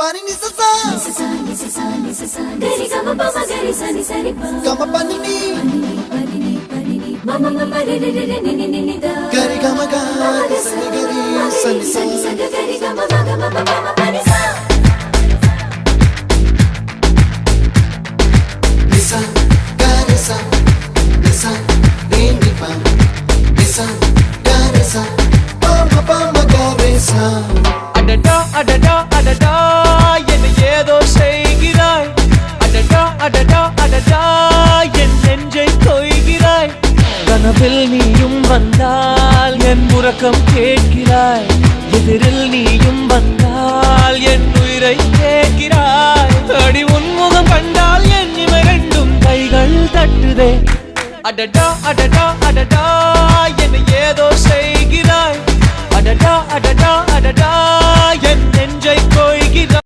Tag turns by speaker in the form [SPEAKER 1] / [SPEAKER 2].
[SPEAKER 1] Pani ni sa sa gari gama pa ma gari sa ni sa ri pa gama pani ni mama mama re re re ni ni ni da gari gama ga sa ni gari sa ni sa gari gama ma gama mama pani sa nisa gari sa nisa re ni pa nisa gari sa pa ma gari sa
[SPEAKER 2] அடடா அடடா அடடா என்ன ஏதோ செய்கிறாய் அடடா அடடா அடடா என் நெஞ்சை கொய்கிறாய் கனவில் நீயும் வந்தால் என் உறக்கம் கேட்கிறாய் எதிரில் நீயும் வந்தால் என் உயிரை கேட்கிறாய் அடி உன்முகம் கண்டால் என் இமை ரெண்டும் கைகள் தட்டுதே அடடா அடடா அடடா என்ன ஏதோ செய்கிறாய் அடடா அடடா அடடா என் நெஞ்சை கொய்கிறாய்